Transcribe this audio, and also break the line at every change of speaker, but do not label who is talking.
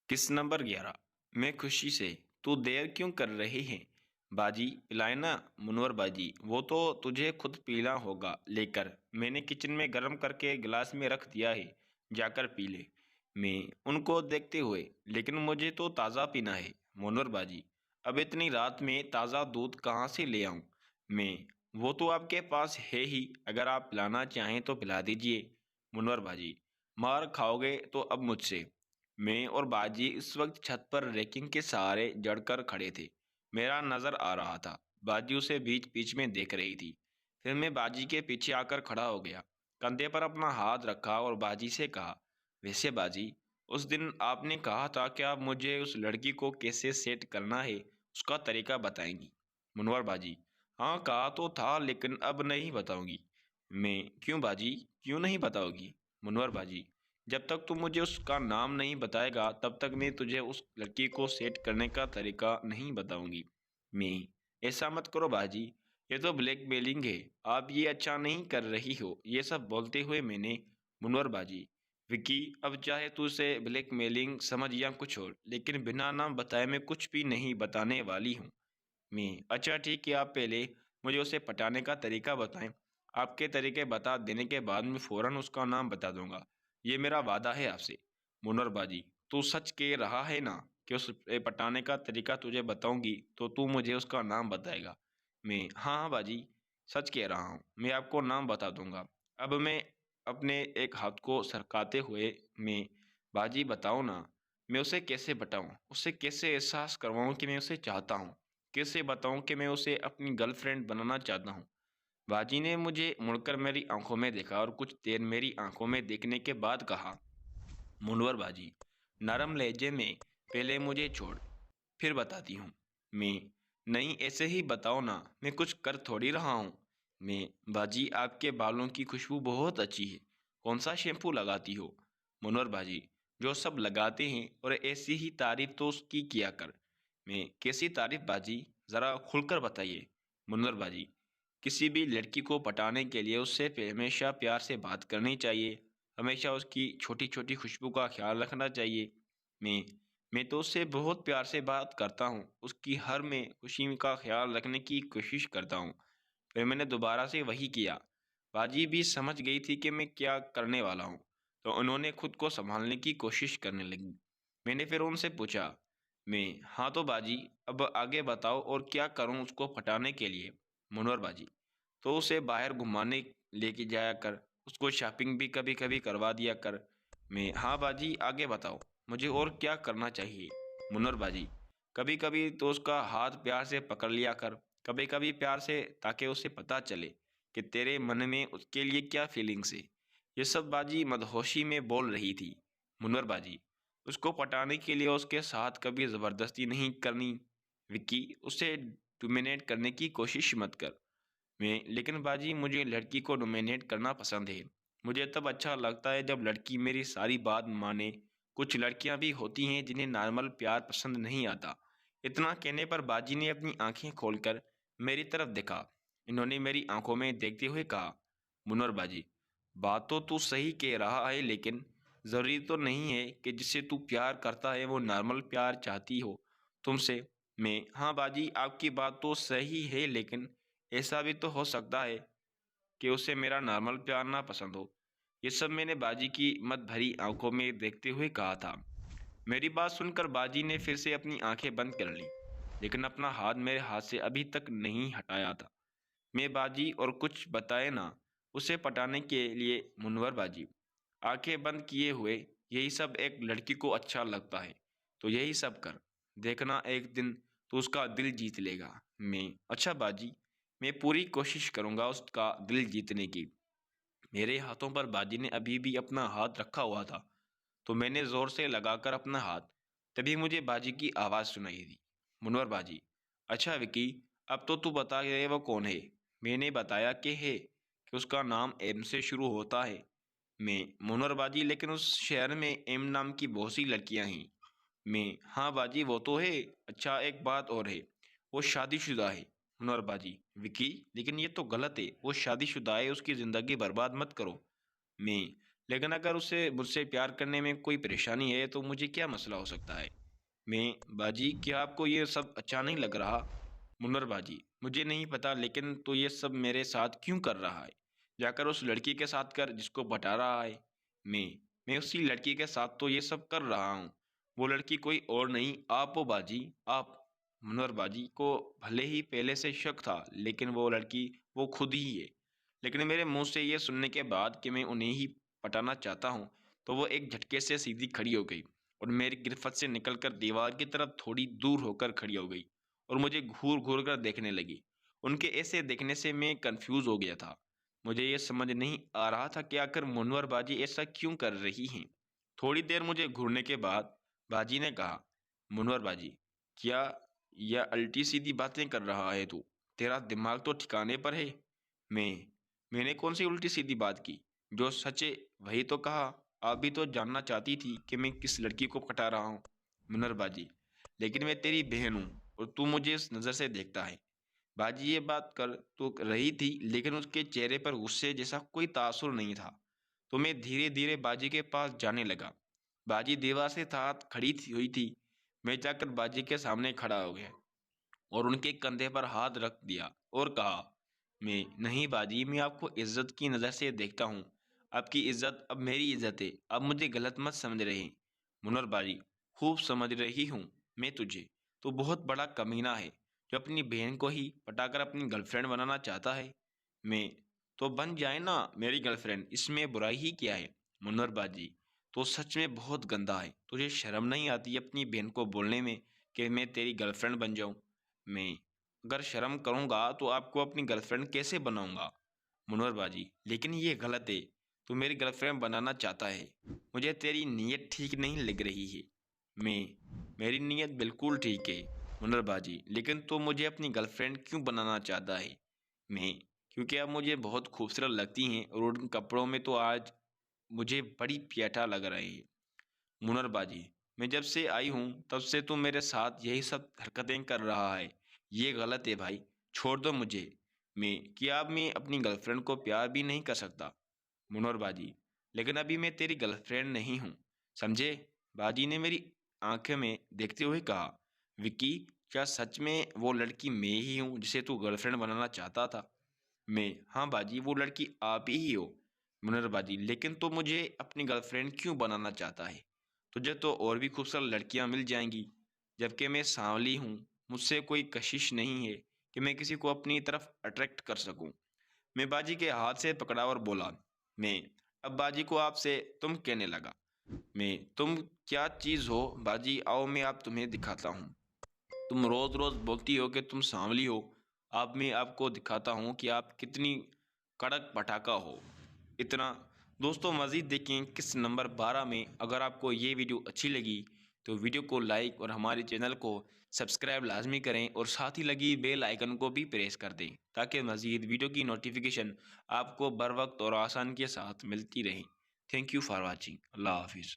किस नंबर 11। मैं खुशी से। तू देर क्यों कर रही है। बाजी पिलाए ना। मुनवर बाजी वो तो तुझे खुद पीना होगा लेकर। मैंने किचन में गर्म करके गिलास में रख दिया है, जाकर पी ले। मैं उनको देखते हुए, लेकिन मुझे तो ताज़ा पीना है। मुनवर बाजी अब इतनी रात में ताज़ा दूध कहाँ से ले आऊं। मैं वो तो आपके पास है ही, अगर आप पिलाना चाहें तो पिला दीजिए। मुनवर बाजी मार खाओगे तो अब मुझसे। मैं और बाजी इस वक्त छत पर रेकिंग के सहारे जड़कर खड़े थे। मेरा नजर आ रहा था, बाजी उसे बीच बीच में देख रही थी। फिर मैं बाजी के पीछे आकर खड़ा हो गया, कंधे पर अपना हाथ रखा और बाजी से कहा, वैसे बाजी, उस दिन आपने कहा था कि आप मुझे उस लड़की को कैसे सेट करना है, उसका तरीका बताएंगी। मुनवर बाजी हाँ कहा तो था, लेकिन अब नहीं बताऊंगी। मैं क्यों बाजी, क्यों नहीं बताओगी। मुनवर बाजी जब तक तू मुझे उसका नाम नहीं बताएगा तब तक मैं तुझे उस लड़की को सेट करने का तरीका नहीं बताऊंगी। मैं ऐसा मत करो बाजी, ये तो ब्लैकमेलिंग है। आप ये अच्छा नहीं कर रही हो। ये सब बोलते हुए मैंने, मुनवर बाजी विकी, अब चाहे तू उसे ब्लैकमेलिंग समझ या कुछ और, लेकिन बिना नाम बताए मैं कुछ भी नहीं बताने वाली हूँ। मैं अच्छा ठीक है, आप पहले मुझे उसे पटाने का तरीका बताएं। आपके तरीके बता देने के बाद मैं फौरन उसका नाम बता दूंगा। ये मेरा वादा है आपसे। मुनवर बाजी तू सच कह रहा है ना कि उस पटाने का तरीका तुझे बताऊंगी तो तू मुझे उसका नाम बताएगा। मैं हाँ हाँ बाजी, सच कह रहा हूँ, मैं आपको नाम बता दूंगा। अब मैं अपने एक हाथ को सरकाते हुए, मैं बाजी बताओ ना, मैं उसे कैसे बताऊं, उसे कैसे एहसास करवाऊं कि मैं उसे चाहता हूं, कैसे बताऊं कि मैं उसे अपनी गर्लफ्रेंड बनाना चाहता हूं। बाजी ने मुझे मुड़कर मेरी आंखों में देखा और कुछ देर मेरी आंखों में देखने के बाद कहा, मुनवर बाजी नरम लहजे में, पहले मुझे छोड़, फिर बताती हूँ। मैं नहीं, ऐसे ही बताओ ना, मैं कुछ कर थोड़ी रहा हूँ। मैं बाजी आपके बालों की खुशबू बहुत अच्छी है, कौन सा शैम्पू लगाती हो। मुनवर बाजी जो सब लगाते हैं, और ऐसी ही तारीफ तो उसकी किया कर। मैं कैसी तारीफ बाजी, ज़रा खुलकर बताइए। मुनवर बाजी किसी भी लड़की को पटाने के लिए उससे हमेशा प्यार से बात करनी चाहिए, हमेशा उसकी छोटी छोटी खुशबू का ख्याल रखना चाहिए। मैं मैं तो उससे बहुत प्यार से बात करता हूँ, उसकी हर में खुशी का ख्याल रखने की कोशिश करता हूँ। फिर मैंने दोबारा से वही किया। बाजी भी समझ गई थी कि मैं क्या करने वाला हूँ, तो उन्होंने खुद को संभालने की कोशिश करने लगी। मैंने फिर उनसे पूछा, मैं हाँ तो बाजी, अब आगे बताओ और क्या करूँ उसको पटाने के लिए। मुनवर बाजी तो उसे बाहर घुमाने लेके जाया कर, उसको शॉपिंग भी कभी कभी करवा दिया कर। मैं हाँ बाजी, आगे बताओ, मुझे और क्या करना चाहिए। मुनर बाजी कभी कभी तो उसका हाथ प्यार से पकड़ लिया कर, कभी कभी प्यार से, ताकि उसे पता चले कि तेरे मन में उसके लिए क्या फीलिंग्स है। ये सब बाजी मदहोशी में बोल रही थी। मुनर बाजी उसको पटाने के लिए उसके साथ कभी ज़बरदस्ती नहीं करनी। विक्की उसे डोमिनेट करने की कोशिश मत कर। मैं लेकिन बाजी मुझे लड़की को डोमिनेट करना पसंद है। मुझे तब अच्छा लगता है जब लड़की मेरी सारी बात माने। कुछ लड़कियां भी होती हैं जिन्हें नॉर्मल प्यार पसंद नहीं आता। इतना कहने पर बाजी ने अपनी आंखें खोलकर मेरी तरफ देखा। इन्होंने मेरी आंखों में देखते हुए कहा, मुनवर बाजी बात तो तू सही कह रहा है, लेकिन ज़रूरी तो नहीं है कि जिससे तू प्यार करता है वो नॉर्मल प्यार चाहती हो तुमसे। मैं हाँ बाजी, आपकी बात तो सही है, लेकिन ऐसा भी तो हो सकता है कि उसे मेरा नॉर्मल प्यार ना पसंद हो। ये सब मैंने बाजी की मत भरी आंखों में देखते हुए कहा था। मेरी बात सुनकर बाजी ने फिर से अपनी आंखें बंद कर ली, लेकिन अपना हाथ मेरे हाथ से अभी तक नहीं हटाया था। मैं बाजी और कुछ बताए ना उसे पटाने के लिए। मुनवर बाजी आंखें बंद किए हुए, यही सब एक लड़की को अच्छा लगता है, तो यही सब कर, देखना एक दिन तो उसका दिल जीत लेगा। मैं अच्छा बाजी, मैं पूरी कोशिश करूंगा उसका दिल जीतने की। मेरे हाथों पर बाजी ने अभी भी अपना हाथ रखा हुआ था, तो मैंने जोर से लगाकर अपना हाथ, तभी मुझे बाजी की आवाज़ सुनाई दी, मुनवर बाजी अच्छा विकी, अब तो तू बता ये वो कौन है। मैंने बताया कि है कि उसका नाम एम से शुरू होता है। मैं मुनवर बाजी लेकिन उस शहर में एम नाम की बहुत सी लड़कियां हैं। मैं हाँ बाजी वो तो है। अच्छा एक बात और है, वो शादीशुदा है। मुनवर बाजी विकी लेकिन ये तो गलत है, वो शादीशुदा है, उसकी ज़िंदगी बर्बाद मत करो। मैं लेकिन अगर उसे मुझसे प्यार करने में कोई परेशानी है तो मुझे क्या मसला हो सकता है। मैं बाजी, क्या आपको ये सब अच्छा नहीं लग रहा। मुनवर बाजी, मुझे नहीं पता, लेकिन तो ये सब मेरे साथ क्यों कर रहा है। जाकर उस लड़की के साथ कर जिसको बता रहा है। मैं उसी लड़की के साथ तो ये सब कर रहा हूँ। वो लड़की कोई और नहीं, आप हो बाजी, आप। मुनवर बाजी को भले ही पहले से शक था, लेकिन वो लड़की वो खुद ही है। लेकिन मेरे मुंह से ये सुनने के बाद कि मैं उन्हें ही पटाना चाहता हूँ, तो वो एक झटके से सीधी खड़ी हो गई और मेरी गिरफ्त से निकलकर दीवार की तरफ थोड़ी दूर होकर खड़ी हो गई और मुझे घूर घूर कर देखने लगी। उनके ऐसे देखने से मैं कंफ्यूज हो गया था। मुझे ये समझ नहीं आ रहा था कि आखिर मुनवर बाजी ऐसा क्यों कर रही हैं। थोड़ी देर मुझे घूरने के बाद बाजी ने कहा, मुनवर बाजी, क्या यह अल्टी सीधी बातें कर रहा है तू? तेरा दिमाग तो ठिकाने पर है। मैंने कौन सी उल्टी सीधी बात की? जो सच है वही तो कहा। आप भी तो जानना चाहती थी कि मैं किस लड़की को पटा रहा हूँ। मुनर बाजी, लेकिन मैं तेरी बहन हूँ और तू मुझे इस नज़र से देखता है। बाजी ये बात कर तो रही थी, लेकिन उसके चेहरे पर गुस्से जैसा कोई तासुर नहीं था। तो मैं धीरे धीरे बाजी के पास जाने लगा। बाजी दीवार से साथ खड़ी हुई थी। मैं जाकर बाजी के सामने खड़ा हो गया और उनके कंधे पर हाथ रख दिया और कहा, मैं नहीं बाजी, मैं आपको इज्जत की नज़र से देखता हूँ। आपकी इज्जत अब मेरी इज्जत है। अब मुझे गलत मत समझ रहे। मुनर बाजी, खूब समझ रही हूँ मैं तुझे। तो बहुत बड़ा कमीना है जो अपनी बहन को ही पटाकर अपनी गर्लफ्रेंड बनाना चाहता है। मैं तो बन जाए ना मेरी गर्लफ्रेंड, इसमें बुराई ही क्या है। मुनर बाजी, तो सच में बहुत गंदा है। तुझे शर्म नहीं आती अपनी बहन को बोलने में कि मैं तेरी गर्लफ्रेंड बन जाऊँ। मैं अगर शर्म करूंगा तो आपको अपनी गर्लफ्रेंड कैसे बनाऊंगा। मुनवर बाजी, लेकिन ये गलत है। तू मेरी गर्लफ्रेंड बनाना चाहता है। मुझे तेरी नीयत ठीक नहीं लग रही है। मैं मेरी नीयत बिल्कुल ठीक है। मुनवर बाजी, लेकिन तू मुझे अपनी गर्लफ्रेंड क्यों बनाना चाहता है। मैं क्योंकि आप मुझे बहुत खूबसूरत लगती हैं और उन कपड़ों में तो आज मुझे बड़ी प्याटा लग रही है। मुनर बाजी, मैं जब से आई हूँ तब से तू मेरे साथ यही सब हरकतें कर रहा है। ये गलत है भाई, छोड़ दो मुझे। क्या अब मैं अपनी गर्लफ्रेंड को प्यार भी नहीं कर सकता। मुनर बाजी, लेकिन अभी मैं तेरी गर्लफ्रेंड नहीं हूँ, समझे। बाजी ने मेरी आंखें में देखते हुए कहा, विक्की, क्या सच में वो लड़की मैं ही हूँ जिसे तू गर्लफ्रेंड बनाना चाहता था। हाँ बाजी, वो लड़की आप ही हो। मुनर बाजी, लेकिन तो मुझे अपनी गर्लफ्रेंड क्यों बनाना चाहता है। तुझे तो और भी खूबसूरत लड़कियां मिल जाएंगी, जबकि मैं सांवली हूँ। मुझसे कोई कशिश नहीं है कि मैं किसी को अपनी तरफ अट्रैक्ट कर सकूं। मैं बाजी के हाथ से पकड़ा और बोला, मैं अब बाजी को आपसे तुम कहने लगा। तुम क्या चीज़ हो बाजी, आओ मैं आप तुम्हें दिखाता हूँ। तुम रोज रोज बोलती हो कि तुम सांवली हो। अब मैं आपको दिखाता हूँ कि आप कितनी कड़क पटाखा हो। इतना। दोस्तों, मज़ीद देखें किस नंबर 12 में। अगर आपको ये वीडियो अच्छी लगी तो वीडियो को लाइक और हमारे चैनल को सब्सक्राइब लाजमी करें और साथ ही लगी बेल आइकन को भी प्रेस कर दें, ताकि मज़ीद वीडियो की नोटिफिकेशन आपको बर वक्त और आसान के साथ मिलती रहे। Thank you for watching. अल्लाह हाफिज़।